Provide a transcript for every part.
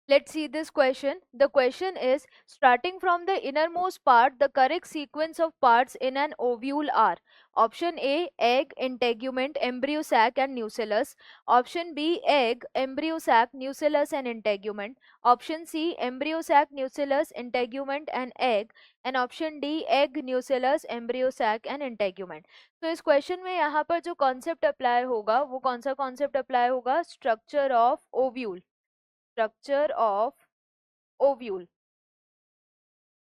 Let's see this question. The question is, starting from the innermost part, the correct sequence of parts in an ovule are: option A, egg, integument, embryo sac and nucellus; option B, egg, embryo sac, nucellus and integument; option C, embryo sac, nucellus, integument and egg; and option D, egg, nucellus, embryo sac and integument. तो इस question में यहाँ पर जो concept apply होगा वो कौन सा कॉन्सेप्ट अप्लाई होगा? Structure of ovule, structure of ovule.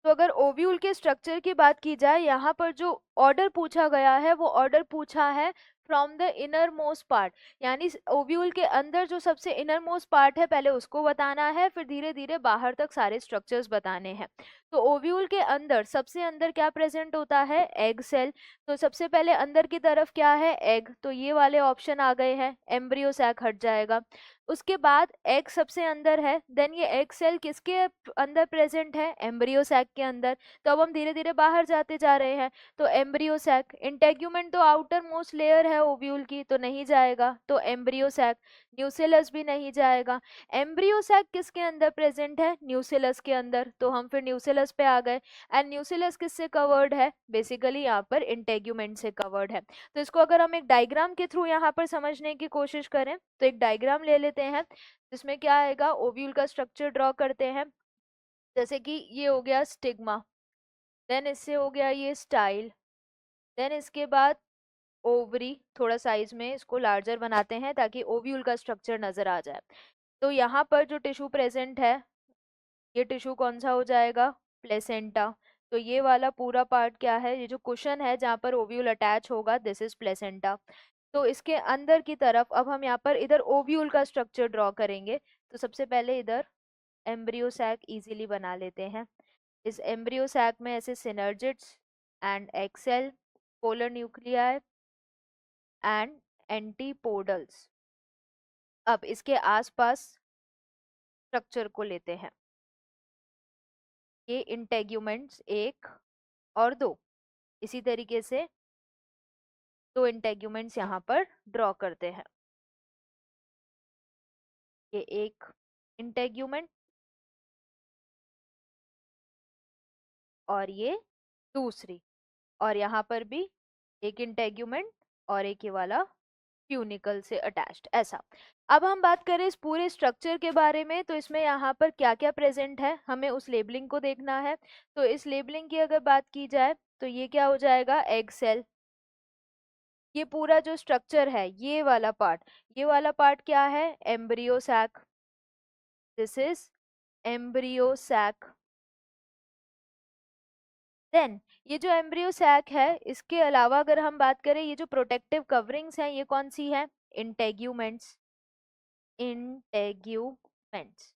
तो अगर ओव्यूल के स्ट्रक्चर की बात की जाए, यहाँ पर जो ऑर्डर पूछा गया है वो ऑर्डर पूछा है from the innermost part, यानी ओव्यूल के अंदर जो सबसे इनर मोस्ट पार्ट है पहले उसको बताना है, फिर धीरे धीरे बाहर तक सारे स्ट्रक्चर्स बताने हैं। तो ओव्यूल के अंदर सबसे अंदर क्या प्रेजेंट होता है? Egg cell. तो सबसे पहले अंदर की तरफ क्या है? एग। तो ये वाले ऑप्शन आ गए हैं, एम्ब्रियो सैक हट जाएगा। उसके बाद एग सबसे अंदर है, देन ये एग सेल किसके अंदर प्रेजेंट है? एम्ब्रियो सैक के अंदर। तो अब हम धीरे धीरे बाहर जाते जा रहे हैं, तो एम्ब्रियो सैक। इंटेग्यूमेंट तो आउटर मोस्ट लेयर है ओव्यूल की, तो नहीं जाएगा, तो एम्ब्रियो सैक। न्यूसेलस भी नहीं जाएगा। एम्ब्रियो सैक किसके अंदर प्रेजेंट है? न्यूसेलस के अंदर, तो हम फिर न्यूसेलस पे आ गए। एंड न्यूसेलस किससे कवर्ड है? बेसिकली यहाँ पर इंटेग्यूमेंट से कवर्ड है। तो इसको अगर हम एक डायग्राम के थ्रू यहाँ पर समझने की कोशिश करें, तो एक डायग्राम ले लेते हैं जिसमें क्या आएगा, ओव्यूल का स्ट्रक्चर ड्रॉ करते हैं। जैसे कि ये हो गया स्टिग्मा, देन इससे हो गया ये स्टाइल, देन इसके बाद ओवरी। थोड़ा साइज में इसको लार्जर बनाते हैं ताकि ओव्यूल का स्ट्रक्चर नजर आ जाए। तो यहाँ पर जो टिश्यू प्रेजेंट है, ये टिश्यू कौन सा हो जाएगा? प्लेसेंटा। तो ये वाला पूरा पार्ट क्या है? ये जो कुशन है जहाँ पर ओव्यूल अटैच होगा, दिस इज प्लेसेंटा। तो इसके अंदर की तरफ अब हम यहाँ पर इधर ओव्यूल का स्ट्रक्चर ड्रॉ करेंगे। तो सबसे पहले इधर एम्ब्रियो सैक इजीली बना लेते हैं। इस एम्ब्रियो सैक में ऐसे synergids and egg cell, polar nuclei and antipodals. अब इसके आसपास स्ट्रक्चर को लेते हैं। ये इंटेग्यूमेंट्स 1 और 2, इसी तरीके से 2 इंटेग्यूमेंट्स यहाँ पर ड्रॉ करते हैं। ये एक इंटेग्यूमेंट और ये दूसरी, और यहाँ पर भी एक इंटेग्यूमेंट और एक ये वाला ट्यूनिकल से अटैच्ड, ऐसा। अब हम बात करें इस पूरे स्ट्रक्चर के बारे में, तो इसमें यहाँ पर क्या क्या प्रेजेंट है हमें उस लेबलिंग को देखना है। तो इस लेबलिंग की अगर बात की जाए तो ये क्या हो जाएगा? Egg cell. ये पूरा जो स्ट्रक्चर है, ये वाला पार्ट, ये वाला पार्ट क्या है? Embryo sac. This is embryo sac. Then ये जो एम्ब्रियो सैक है, इसके अलावा अगर हम बात करें, ये जो प्रोटेक्टिव कवरिंग्स हैं ये कौन सी है? Integuments, integuments.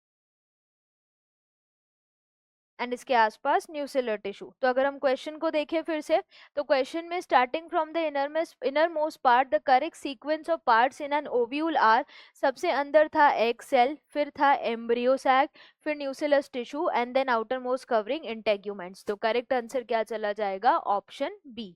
एंड इसके आसपास न्यूसेलर टिश्यू। तो अगर हम क्वेश्चन को देखें फिर से, तो क्वेश्चन में starting from the innermost part the correct sequence of parts in an ovule are. सबसे अंदर था एग सेल, फिर था एम्ब्रियो सैक, फिर nucellus tissue and then outermost covering integuments. तो करेक्ट आंसर क्या चला जाएगा? Option B.